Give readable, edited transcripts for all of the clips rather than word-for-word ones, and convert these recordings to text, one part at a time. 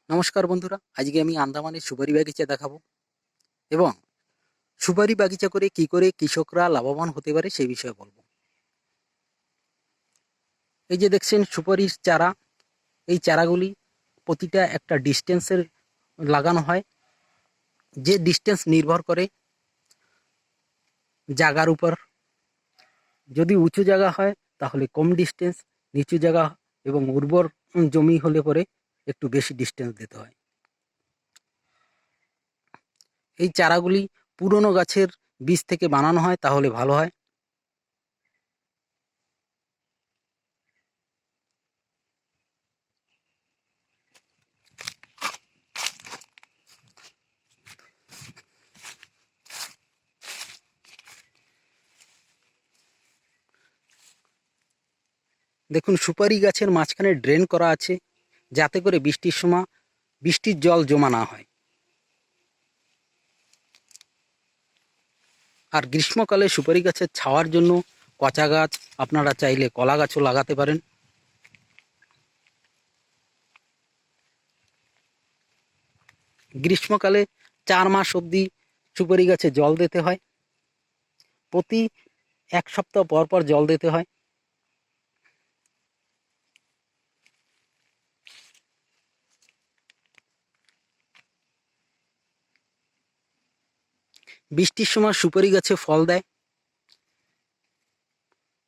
নমস্কার বন্ধুরা, আজকে আমি আন্দামানের সুপারি বাগিচা দেখাবো এবং সুপারি বাগিচা করে কি করে কৃষকরা লাভবান হতে পারে সেই বিষয়ে বলবো। এই যে দেখছেন সুপারির চারা, এই চারাগুলি প্রতিটা একটা ডিস্টেন্সের লাগানো হয়, যে ডিস্টেন্স নির্ভর করে জায়গার উপর। যদি উঁচু জায়গা হয় তাহলে কম ডিস্টেন্স, নিচু জায়গা এবং উর্বর জমি হলে পরে একটু বেশি ডিস্টেন্স দিতে হয়। এই চারাগুলি পুরনো গাছের বীজ থেকে বানানো হয়, তাহলে ভালো হয়। দেখুন, সুপারি গাছের মাঝখানে ড্রেন করা আছে, যাতে করে বৃষ্টির সময় বৃষ্টির জল জমা না হয়। আর গ্রীষ্মকালে সুপারি গাছের ছাওয়ার জন্য কচা গাছ, আপনারা চাইলে কলা গাছও লাগাতে পারেন। গ্রীষ্মকালে 4 মাস অবধি সুপারি গাছে জল দিতে হয়, প্রতি 1 সপ্তাহ পর পর জল দিতে হয়। বৃষ্টির সময় সুপারি গাছে ফল দেয়,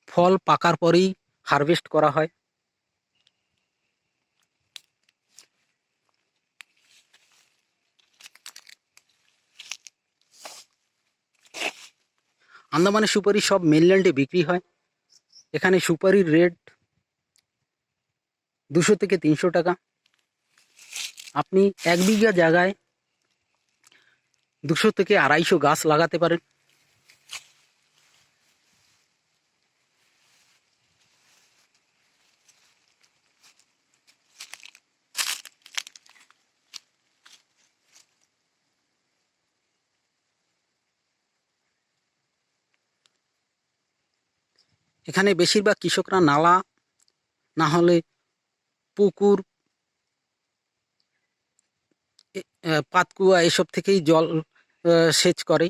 ফল পাকার পরেই হারভেস্ট করা হয়। আন্দামানের সুপারি সব মেনল্যান্ডে বিক্রি হয়। এখানে সুপারির রেট 200 থেকে 300 টাকা। আপনি 1 বিঘা জায়গায় 200 থেকে 250 গাছ লাগাতে পারেন। এখানে বেশিরভাগ কৃষকরা নালা না হলে পুকুর, পাতকুয়া এসব থেকেই জল সেচ করে।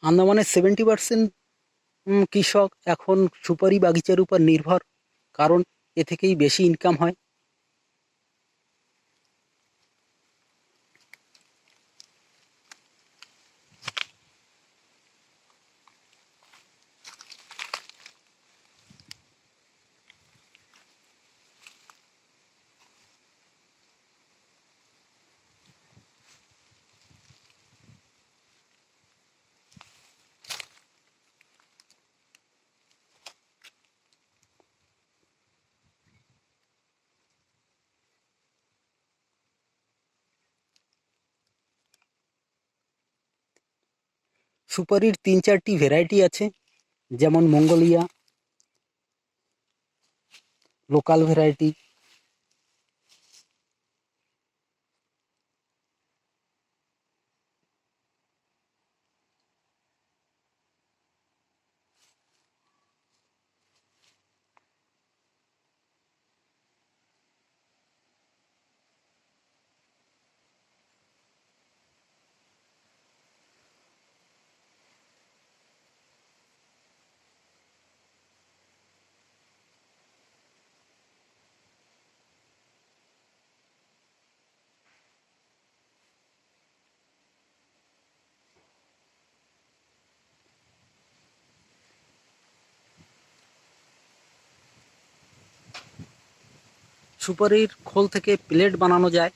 আন্দামানের 70% কৃষক এখন সুপারি বাগিচার উপর নির্ভর, কারণ এ থেকেই বেশি ইনকাম হয়। সুপারির 3-4টি ভ্যারাইটি আছে, যেমন মঙ্গোলিয়া, লোকাল ভ্যারাইটি। সুপারির খোল থেকে প্লেট বানানো যায়।